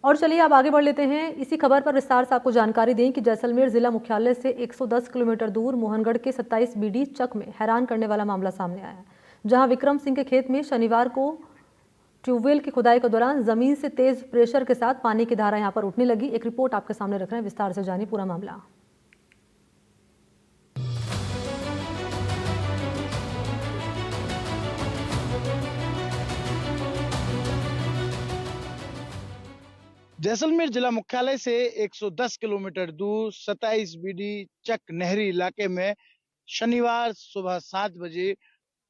और चलिए अब आगे बढ़ लेते हैं। इसी खबर पर विस्तार से आपको जानकारी दें कि जैसलमेर जिला मुख्यालय से 110 किलोमीटर दूर मोहनगढ़ के 27 बीडी चक में हैरान करने वाला मामला सामने आया है, जहां विक्रम सिंह के खेत में शनिवार को ट्यूबवेल की खुदाई के दौरान जमीन से तेज प्रेशर के साथ पानी की धारा यहां पर उठने लगी। एक रिपोर्ट आपके सामने रख रहे हैं, विस्तार से जानिए पूरा मामला। जैसलमेर जिला मुख्यालय से 110 किलोमीटर दूर 27 बीडी चक नहरी इलाके में शनिवार सुबह 7 बजे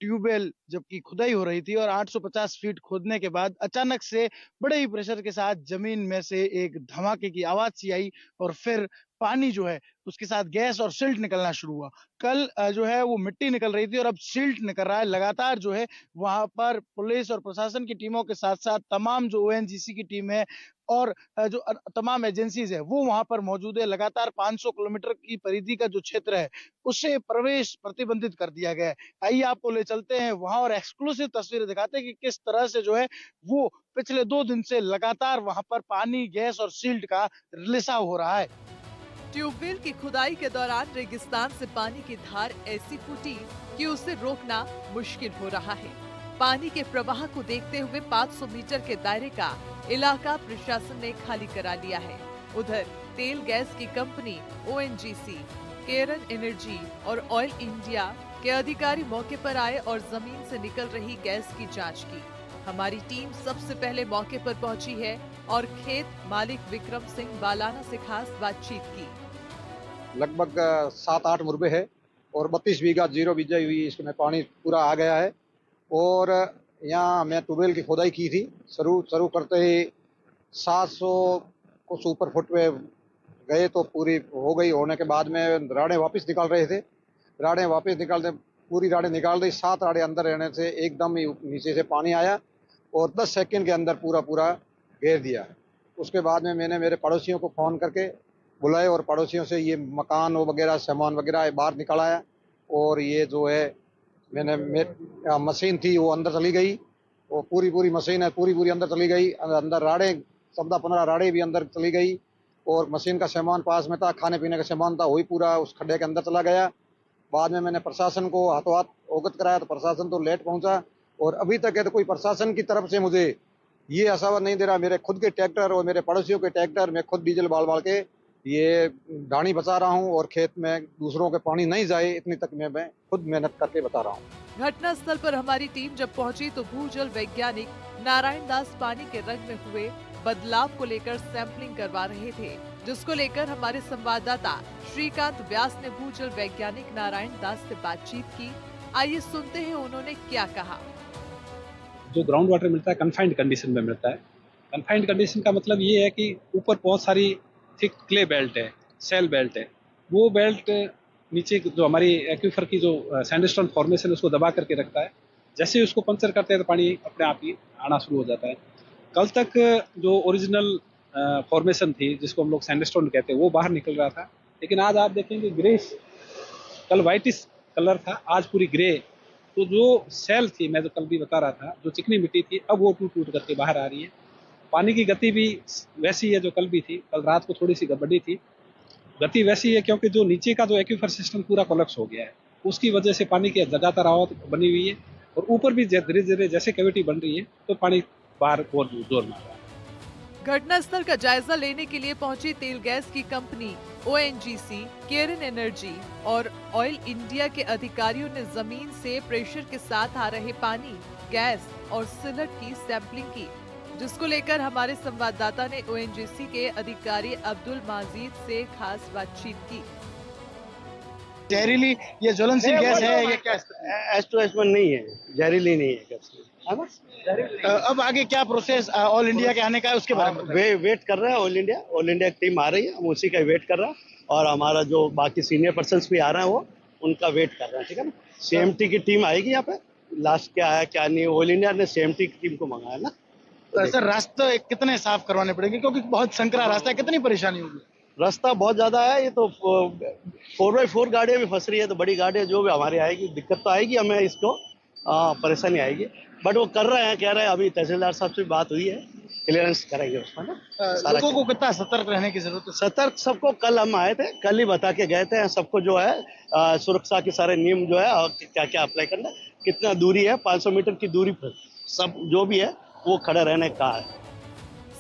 ट्यूबवेल जबकि खुदाई हो रही थी और 850 फीट खोदने के बाद अचानक से बड़े ही प्रेशर के साथ जमीन में से एक धमाके की आवाज सी आई और फिर पानी जो है उसके साथ गैस और सिल्ट निकलना शुरू हुआ। कल जो है वो मिट्टी निकल रही थी और अब सिल्ट निकल रहा है। लगातार जो है वहां पर पुलिस और प्रशासन की टीमों के साथ साथ तमाम जो ओएनजीसी की टीम है और जो तमाम एजेंसीज है वो वहां पर मौजूद है। लगातार 500 किलोमीटर की परिधि का जो क्षेत्र है उसे प्रवेश प्रतिबंधित कर दिया गया है। आइए आपको ले चलते हैं वहां और एक्सक्लूसिव तस्वीरें दिखाते हैं कि किस तरह से जो है वो पिछले 2 दिन से लगातार वहां पर पानी, गैस और सिल्ट का रिसाव हो रहा है। ट्यूबवेल की खुदाई के दौरान रेगिस्तान से पानी की धार ऐसी फूटी कि उसे रोकना मुश्किल हो रहा है। पानी के प्रवाह को देखते हुए 500 मीटर के दायरे का इलाका प्रशासन ने खाली करा लिया है। उधर तेल गैस की कंपनी ओएनजीसी, केरन एनर्जी और ऑयल इंडिया के अधिकारी मौके पर आए और जमीन से निकल रही गैस की जांच की। हमारी टीम सबसे पहले मौके पर पहुंची है और खेत मालिक विक्रम सिंह बालाना से खास बातचीत की। लगभग 7-8 मुरबे है और 32 बीघा जीरो बिजाई हुई, इसमें पानी पूरा आ गया है। और यहाँ मैं ट्यूबवेल की खोदाई की थी, शुरू करते ही 700 कुछ ऊपर फुट पे गए तो पूरी हो गई। होने के बाद में राड़े वापस निकाल रहे थे, राड़े वापस निकालते पूरी राड़े निकाल दी। 7 राड़े अंदर रहने से एकदम ही नीचे से पानी आया और 10 सेकंड के अंदर पूरा घेर दिया। उसके बाद में मैंने मेरे पड़ोसियों को फ़ोन करके बुलाए और पड़ोसियों से ये मकान वगैरह सामान वगैरह बाहर निकाला और ये जो है मैंने मशीन थी वो अंदर चली गई और पूरी मशीन है पूरी अंदर चली गई। अंदर राड़े 14-15 राड़े भी अंदर चली गई और मशीन का सामान पास में था, खाने पीने का सामान था, वही पूरा उस खड्डे के अंदर चला गया। बाद में मैंने प्रशासन को हाथों हाथ अवगत कराया तो प्रशासन तो लेट पहुंचा और अभी तक है तो कोई प्रशासन की तरफ से मुझे ये आश्वासन नहीं दे रहा। मेरे खुद के ट्रैक्टर और मेरे पड़ोसियों के ट्रैक्टर मैं खुद डीजल बाल के ये ढाणी बचा रहा हूँ और खेत में दूसरों के पानी नहीं जाए इतनी तक मैं खुद मेहनत करके बता रहा हूँ। घटना स्थल पर हमारी टीम जब पहुंची तो भूजल वैज्ञानिक नारायण दास पानी के रंग में हुए बदलाव को लेकर सैंपलिंग करवा रहे थे, जिसको लेकर हमारे संवाददाता श्रीकांत व्यास ने भूजल वैज्ञानिक नारायण दास से बातचीत की। आइए सुनते हैं उन्होंने क्या कहा। जो ग्राउंड वाटर मिलता है कन्फाइंड कंडीशन में मिलता है। कन्फाइंड कंडीशन का मतलब ये है कि ऊपर बहुत सारी थिक क्ले बेल्ट है, सेल बेल्ट है, वो बेल्ट नीचे जो हमारी एक्वीफर की जो सैंडस्टोन फॉर्मेशन उसको दबा करके रखता है। जैसे ही उसको पंचर करते हैं तो पानी अपने आप ही आना शुरू हो जाता है। कल तक जो ओरिजिनल फॉर्मेशन थी जिसको हम लोग सैंडस्टोन कहते हैं वो बाहर निकल रहा था, लेकिन आज आप देखेंगे ग्रे, कल व्हाइटिश कलर था, आज पूरी ग्रे। तो जो सेल थी, मैं जो कल भी बता रहा था, जो चिकनी मिट्टी थी अब वो टूट करके बाहर आ रही है। पानी की गति भी वैसी है जो कल भी थी। कल रात को थोड़ी सी गड़बड़ी थी, गति वैसी है क्योंकि जो नीचे का जो एक्वीफर सिस्टम पूरा कोलैप्स हो गया है, उसकी वजह से पानी की लगातार आवक बनी हुई है और ऊपर भी धीरे धीरे जैसे कैविटी बन रही है तो पानी बाहर और जोर मार रहा है। घटना स्थल का जायजा लेने के लिए पहुंची तेल गैस की कंपनी ओएनजीसी, केरन एनर्जी और ऑयल इंडिया के अधिकारियों ने जमीन से प्रेशर के साथ आ रहे पानी, गैस और सिलट की सैंपलिंग की, जिसको लेकर हमारे संवाददाता ने ओएनजीसी के अधिकारी अब्दुल माजीद से खास बातचीत की। जहरीली ये ज्वलनशील गैस है, ये क्या एस्टोएस्टमन नहीं है, जहरीली नहीं है गैस। अब आगे क्या प्रोसेस ऑल इंडिया के आने का है उसके बारे में वेट कर रहे हैं। ऑल इंडिया की टीम आ रही है, हम उसी का वेट कर रहे हैं और हमारा जो बाकी सीनियर पर्सन्स भी आ रहे हैं वो उनका वेट कर रहे हैं। ठीक है ना, सीएमटी की टीम आएगी यहाँ पे, लास्ट क्या आया क्या नहीं। ऑल इंडिया ने सीएमटी की टीम को मंगाया ना। तो सर रास्ते कितने साफ करवाने पड़ेंगे क्योंकि बहुत संकरा रास्ता है, कितनी परेशानी होगी? रास्ता बहुत ज्यादा है, ये तो 4x4 गाड़ियां भी फंस रही है, तो बड़ी गाड़ियां जो भी हमारी आएगी दिक्कत तो आएगी, हमें इसको परेशानी आएगी। बट वो कर रहे हैं, कह रहे हैं अभी तहसीलदार साहब से बात हुई है, क्लियरेंस करेंगे उसमें ना। सारा लोगों को कितना सतर्क रहने की जरूरत है? सतर्क सबको कल हम आए थे, कल ही बता के गए थे सबको जो है सुरक्षा के सारे नियम जो है और क्या क्या अप्लाई करना है, कितना दूरी है, 500 मीटर की दूरी पर सब जो भी है वो खड़े रहने का है।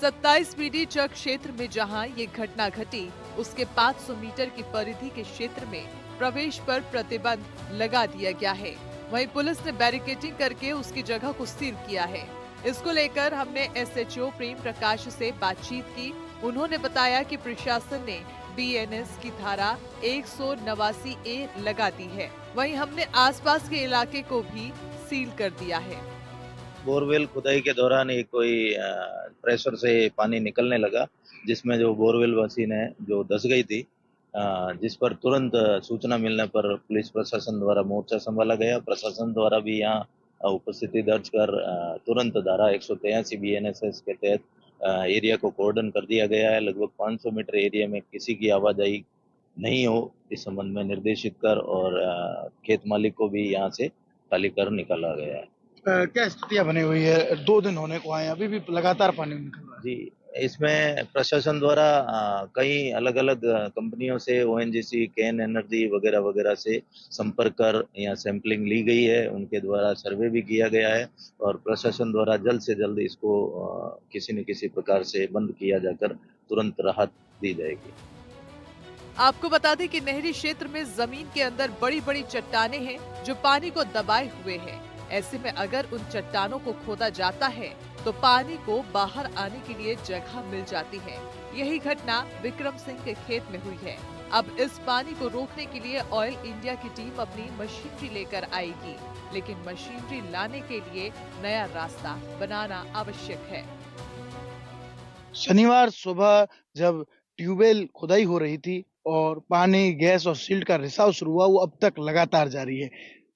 27 बीडी चक क्षेत्र में जहां ये घटना घटी, उसके 500 मीटर की परिधि के क्षेत्र में प्रवेश पर प्रतिबंध लगा दिया गया है। वहीं पुलिस ने बैरिकेडिंग करके उसकी जगह को सील किया है। इसको लेकर हमने एसएचओ प्रेम प्रकाश से बातचीत की। उन्होंने बताया कि प्रशासन ने बीएनएस की धारा 189A लगा दी है। वहीं हमने आसपास के इलाके को भी सील कर दिया है। बोरवेल खुदाई के दौरान ही कोई प्रेशर से पानी निकलने लगा, जिसमें जो बोरवेल मशीन है जो धंस गई थी, जिस पर तुरंत सूचना मिलने पर पुलिस प्रशासन द्वारा मोर्चा संभाला गया। प्रशासन द्वारा भी यहाँ उपस्थिति दर्ज कर तुरंत धारा 183 बीएनएसएस के तहत एरिया को कॉर्डन कर दिया गया है। लगभग 500 मीटर एरिया में किसी की आवाजाही नहीं हो, इस संबंध में निर्देशित कर और खेत मालिक को भी यहाँ से खाली कर निकाला गया है। क्या स्थितियां बनी हुई है? 2 दिन होने को आए, अभी भी लगातार पानी निकल रहा है। जी, इसमें प्रशासन द्वारा कई अलग अलग कंपनियों से ओएनजीसी, केन एनर्जी वगैरह वगैरह से संपर्क कर यहाँ सैंपलिंग ली गई है। उनके द्वारा सर्वे भी किया गया है और प्रशासन द्वारा जल्द से जल्द इसको किसी न किसी प्रकार से बंद किया जाकर तुरंत राहत दी जाएगी। आपको बता दें कि नहरी क्षेत्र में जमीन के अंदर बड़ी बड़ी चट्टानें हैं जो पानी को दबाए हुए हैं। ऐसे में अगर उन चट्टानों को खोदा जाता है तो पानी को बाहर आने के लिए जगह मिल जाती है। यही घटना विक्रम सिंह के खेत में हुई है। अब इस पानी को रोकने के लिए ऑयल इंडिया की टीम अपनी मशीनरी लेकर आएगी, लेकिन मशीनरी लाने के लिए नया रास्ता बनाना आवश्यक है। शनिवार सुबह जब ट्यूबवेल खुदाई हो रही थी और पानी, गैस और सिल्ट का रिसाव शुरू हुआ, वो अब तक लगातार जारी है।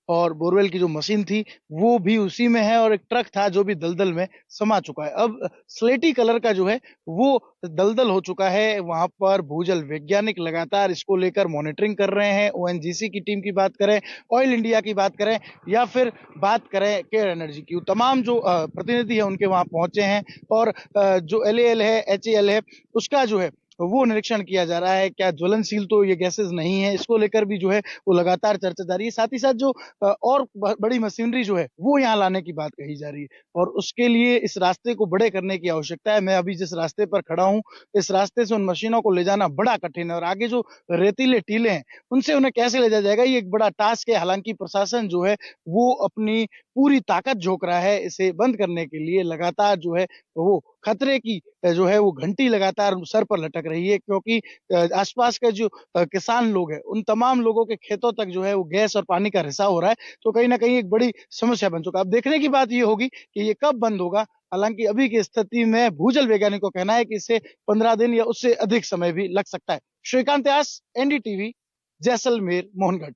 और बोरवेल की जो मशीन थी वो भी उसी में है और एक ट्रक था जो भी दलदल में समा चुका है। अब स्लेटी कलर का जो है वो दलदल हो चुका है। वहां पर भूजल वैज्ञानिक लगातार इसको लेकर मॉनिटरिंग कर रहे हैं। ओएनजीसी की टीम की बात करें, ऑयल इंडिया की बात करें या फिर बात करें केयर एनर्जी की, तमाम जो प्रतिनिधि है उनके वहां पहुंचे हैं और जो LAL है, HAL है, उसका जो है वो निरीक्षण किया जा रहा है। क्या ज्वलनशील तो ये गैसेस नहीं है, इसको लेकर भी जो है वो लगातार चर्चा जारी है। साथ ही साथ जो और बड़ी मशीनरी जो है वो यहाँ लाने की बात कही जा रही है और उसके लिए इस रास्ते को बड़े करने की आवश्यकता है। मैं अभी जिस रास्ते पर खड़ा हूँ, इस रास्ते से उन मशीनों को ले जाना बड़ा कठिन है और आगे जो रेतीले टीले हैं उनसे उन्हें कैसे ले जाया जाएगा, ये एक बड़ा टास्क है। हालांकि प्रशासन जो है वो अपनी पूरी ताकत झोंक रहा है इसे बंद करने के लिए। लगातार जो है वो खतरे की जो है वो घंटी लगातार सर पर लटक रही है, क्योंकि आसपास के जो किसान लोग हैं उन तमाम लोगों के खेतों तक जो है वो गैस और पानी का रिसाव हो रहा है। तो कहीं ना कहीं एक बड़ी समस्या बन चुका है। अब देखने की बात ये होगी कि ये कब बंद होगा। हालांकि अभी की स्थिति में भूजल वैज्ञानिकों का कहना है कि इससे 15 दिन या उससे अधिक समय भी लग सकता है। श्रीकांत व्यास, NDTV, जैसलमेर, मोहनगढ़।